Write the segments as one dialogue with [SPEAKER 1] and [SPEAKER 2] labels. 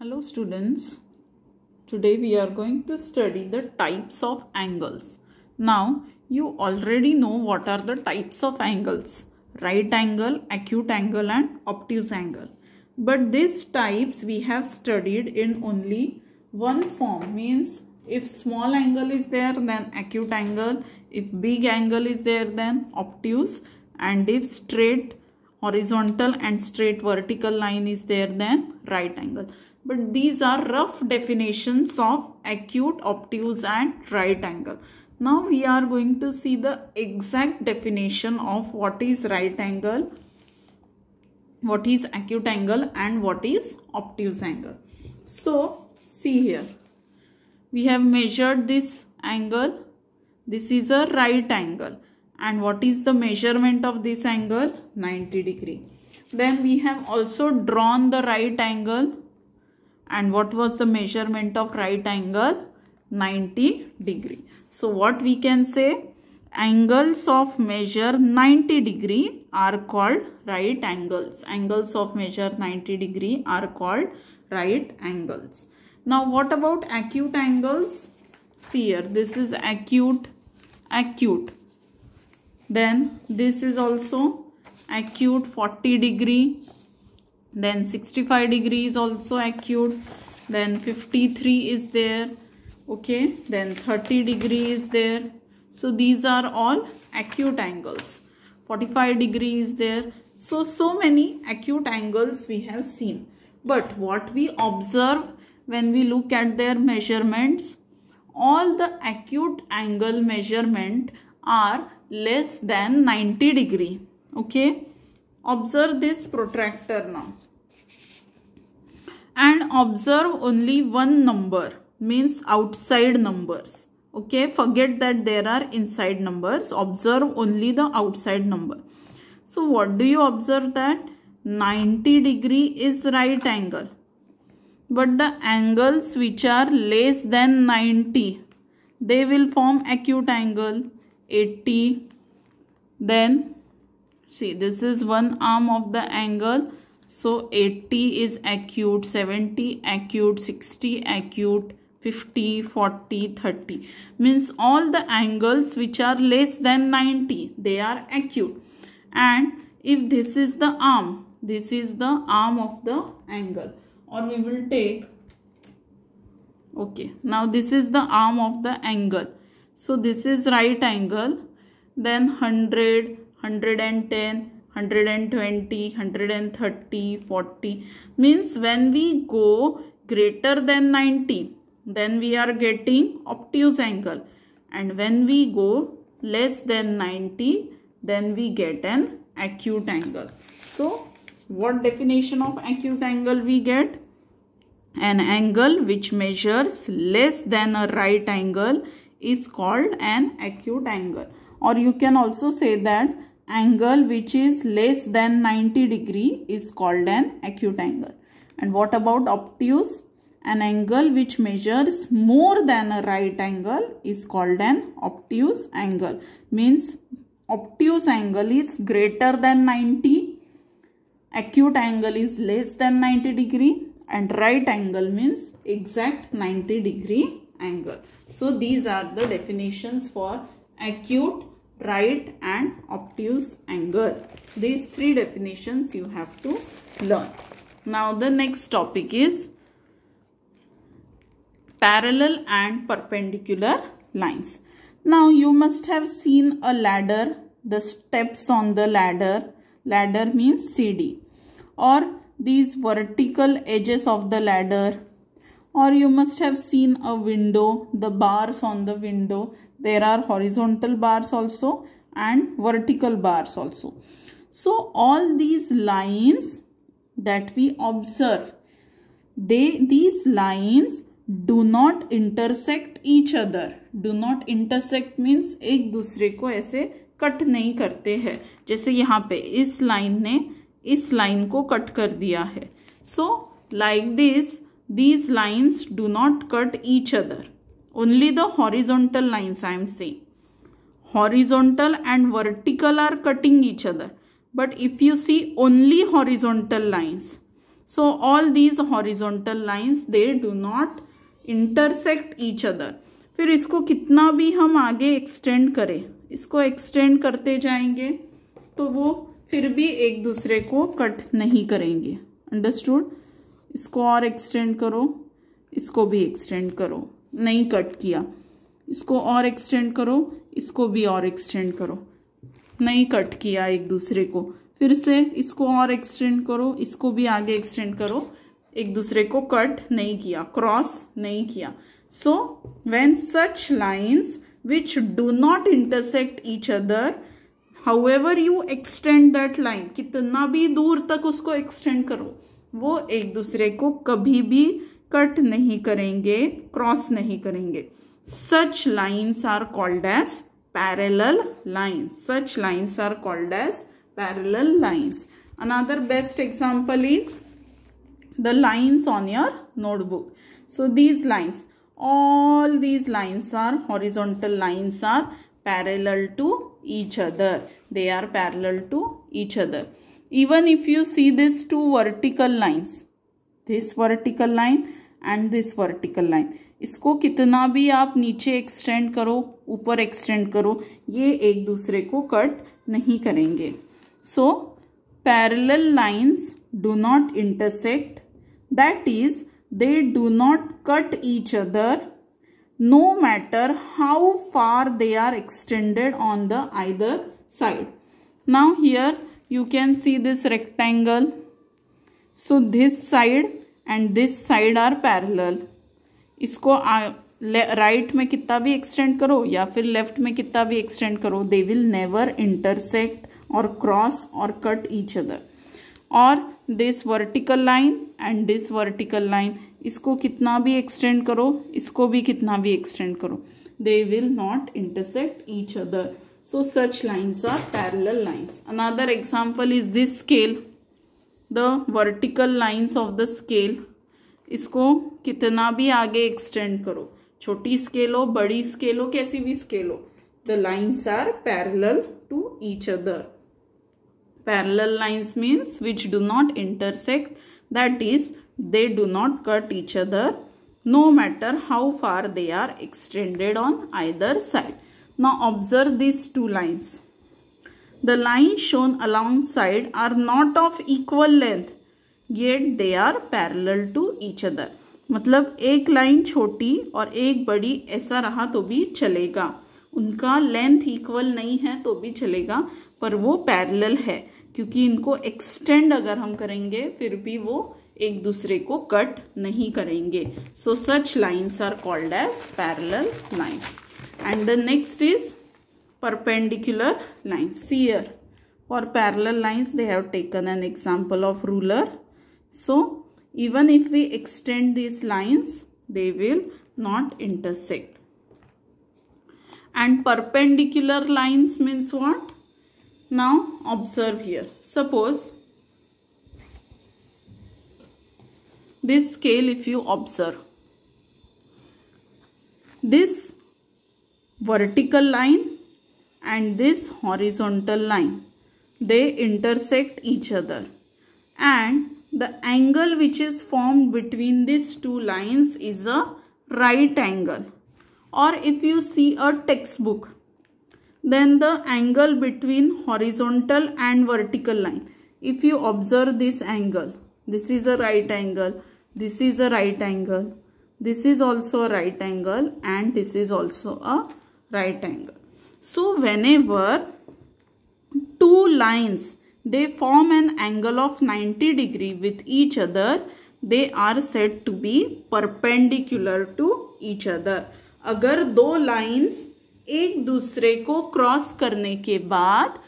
[SPEAKER 1] Hello students, today we are going to study the types of angles. Now you already know what are the types of angles: right angle, acute angle and obtuse angle. But these types we have studied in only one form, means if small angle is there then acute angle, if big angle is there then obtuse, and if straight horizontal and straight vertical line is there then right angle. But these are rough definitions of acute, obtuse and right angle. Now we are going to see the exact definition of what is right angle, what is acute angle and what is obtuse angle. So see here, we have measured this angle. This is a right angle. And what is the measurement of this angle? 90 degree. Then we have also drawn the right angle. And what was the measurement of right angle? 90 degree. So what we can say? Angles of measure 90 degree are called right angles. Angles of measure 90 degree are called right angles. Now what about acute angles? See here, this is acute. Then this is also acute 40 degree. Then 65 degree is also acute. Then 53 is there. Okay. Then 30 degree is there. So these are all acute angles. 45 degree is there. So many acute angles we have seen. But what we observe when we look at their measurements, all the acute angle measurement are less than 90 degree. Okay. Observe this protractor now. And observe only one number, means outside numbers. Okay. Forget that there are inside numbers. Observe only the outside number. So what do you observe? That 90 degree is right angle. But the angles which are less than 90, they will form acute angle. 80. Then see, this is one arm of the angle. So 80 is acute, 70 acute, 60 acute, 50, 40, 30. Means all the angles which are less than 90, they are acute. And if this is the arm, this is the arm of the angle. Or we will take, okay, now this is the arm of the angle. So this is right angle. Then 100, 110, 120, 130, 40. Means when we go greater than 90, then we are getting obtuse angle. And when we go less than 90, then we get an acute angle. So what definition of acute angle we get? An angle which measures less than a right angle is called an acute angle. Or you can also say that angle which is less than 90 degree is called an acute angle. And what about obtuse? An angle which measures more than a right angle is called an obtuse angle. Means obtuse angle is greater than 90, acute angle is less than 90 degree, and right angle means exact 90 degree angle. So these are the definitions for acute, right and obtuse angle. These three definitions you have to learn. Now the next topic is parallel and perpendicular lines. Now you must have seen a ladder, the steps on the ladder. Ladder means CD. Or these vertical edges of the ladder. Or you must have seen a window, the bars on the window. There are horizontal bars also and vertical bars also. So all these lines that we observe, these lines do not intersect each other. Do not intersect means एक दूसरे को ऐसे cut नहीं करते हैं. जैसे यहाँ पे इस लाइन ने इस लाइन को कट कर दिया है. So like this, these lines do not cut each other. Only the horizontal lines I am saying. Horizontal and vertical are cutting each other. But if you see only horizontal lines, So all these horizontal lines, they do not intersect each other. फिर इसको कितना भी हम आगे extend करें, इसको extend करते जाएंगे तो वो फिर भी एक दूसरे को कट नहीं करेंगे. अंडरस्टूड? इसको और एक्सटेंड करो, इसको भी एक्सटेंड करो, नहीं कट किया. इसको और एक्सटेंड करो, इसको भी और एक्सटेंड करो, नहीं कट किया एक दूसरे को. फिर से इसको और एक्सटेंड करो, इसको भी आगे एक्सटेंड करो, एक दूसरे को कट नहीं किया, क्रॉस नहीं किया. So when such lines which do not intersect each other, however you extend that line, कितना भी दूर तक उसको एक्सटेंड करो, वो एक दूसरे को कभी भी कट नहीं करेंगे, क्रॉस नहीं करेंगे. Such lines are called as parallel lines. Such lines are called as parallel lines. Another best example is the lines on your notebook. So these lines, all these lines are horizontal lines, are parallel to each other. They are parallel to each other. Even if you see these two vertical lines, this vertical line and this vertical line, इसको कितना भी आप नीचे extend करो, ऊपर extend करो, ये एक दूसरे को कट नहीं करेंगे. So parallel lines do not intersect, that is they do not cut each other no matter how far they are extended on the either side. Now here you can see this rectangle. So this side and this side are parallel. इसको right में कितना भी extend करो या फिर left में कितना भी एक्सटेंड करो, दे विल नेवर इंटरसेक्ट और क्रॉस और कट ईच अदर. और this vertical line and this vertical line, इसको कितना भी एक्सटेंड करो, इसको भी कितना भी एक्सटेंड करो, they will not intersect each other. So such lines are parallel lines. Another example is this scale, the vertical lines of the scale. इसको कितना भी आगे एक्सटेंड करो, छोटी स्केल हो, बड़ी स्केल हो, कैसी भी स्केल हो, the lines are parallel to each other. Parallel lines means which do not intersect, that is they do not cut each other no matter how far they are extended on either side. Now observe these two lines. The lines shown alongside are not of equal length, yet they are parallel to each other. मतलब एक line छोटी और एक बड़ी ऐसा रहा तो भी चलेगा, उनका लेंथ इक्वल नहीं है तो भी चलेगा, पर वो पैरेलल है क्योंकि इनको एक्सटेंड अगर हम करेंगे फिर भी वो एक दूसरे को कट नहीं करेंगे. So such lines are called as parallel lines. And the next is perpendicular lines. See here, for parallel lines they have taken an example of ruler. So even if we extend these lines, they will not intersect. And perpendicular lines means what? Now observe here. Suppose this scale, if you observe, this vertical line and this horizontal line, they intersect each other, and the angle which is formed between these two lines is a right angle. Or if you see a textbook, then the angle between horizontal and vertical line, if you observe this angle, this is a right angle, this is a right angle, this is also a right angle, and this is also a right angle. So whenever two lines, they form an angle of 90 degree with each other, they are said to be perpendicular to each other. अगर दो lines एक दूसरे को cross करने के बाद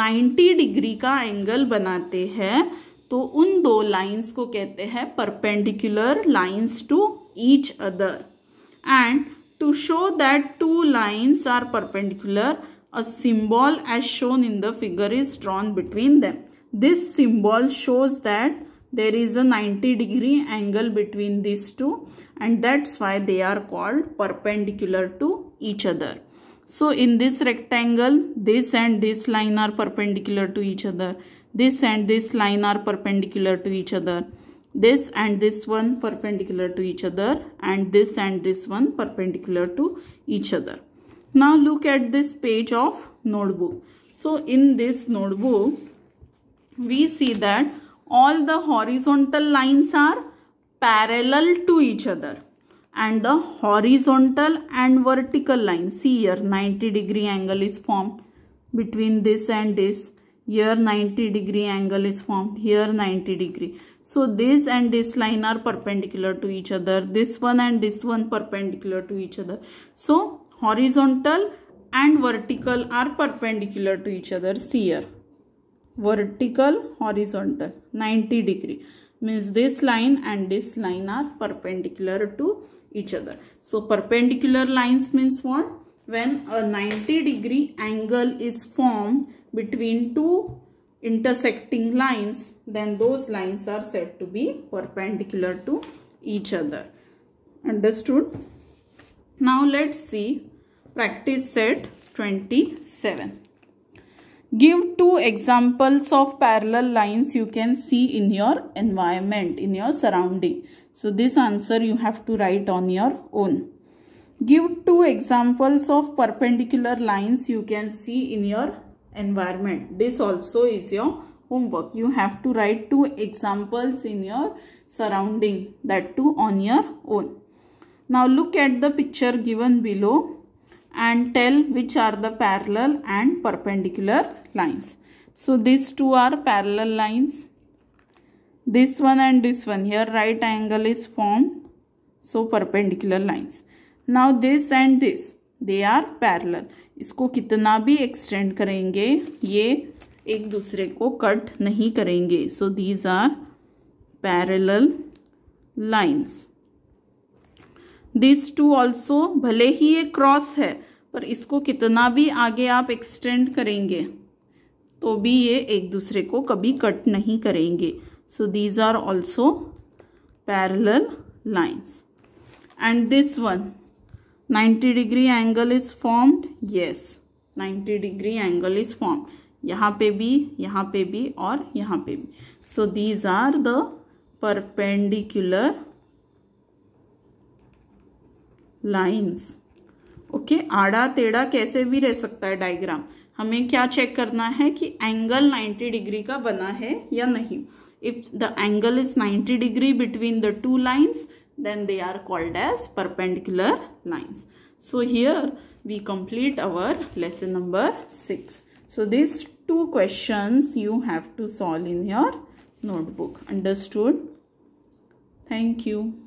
[SPEAKER 1] 90 degree का angle बनाते हैं तो उन दो लाइंस को कहते हैं perpendicular lines to each other. And to show that two lines are perpendicular, a symbol as shown in the figure is drawn between them. This symbol shows that there is a 90 degree angle between these two, and that's why they are called perpendicular to each other. So in this rectangle, this and this line are perpendicular to each other. This and this line are perpendicular to each other. this and this one perpendicular to each other, and this one perpendicular to each other. Now look at this page of notebook. So in this notebook, we see that all the horizontal lines are parallel to each other, and the horizontal and vertical lines, see here 90-degree angle is formed between this and this. Here 90-degree angle is formed, here 90 degree. So this and this line are perpendicular to each other, this one and this one perpendicular to each other. So horizontal and vertical are perpendicular to each other. See here, vertical, horizontal, 90 degree means this line and this line are perpendicular to each other. So perpendicular lines means what? When a 90-degree angle is formed between two intersecting lines, then those lines are said to be perpendicular to each other. Understood? Now let's see practice set 27. Give two examples of parallel lines you can see in your environment, in your surrounding. So this answer you have to write on your own. Give two examples of perpendicular lines you can see in your environment. This also is your homework. You have to write two examples in your surrounding, that too on your own. Now look at the picture given below and tell which are the parallel and perpendicular lines. So these two are parallel lines. This one and this one, here right angle is formed, so perpendicular lines. Now this and this, they are parallel. इसको कितना भी extend करेंगे ये एक दूसरे को cut नहीं करेंगे. So these are parallel lines. These two also, भले ही ये क्रॉस है पर इसको कितना भी आगे आप एक्सटेंड करेंगे तो भी ये एक दूसरे को कभी कट नहीं करेंगे. So these are also parallel lines. And this one, 90-degree angle is formed. Yes, 90-degree angle is formed. यहाँ पे भी और यहाँ पे भी. So these are the perpendicular lines. Okay, आड़ा टेढ़ा कैसे भी रह सकता है डायग्राम. हमें क्या चेक करना है कि एंगल 90 डिग्री का बना है या नहीं. If the angle is 90 degree between the two lines, then they are called as perpendicular lines. So here we complete our lesson number 6. So these two questions you have to solve in your notebook. Understood? Thank you.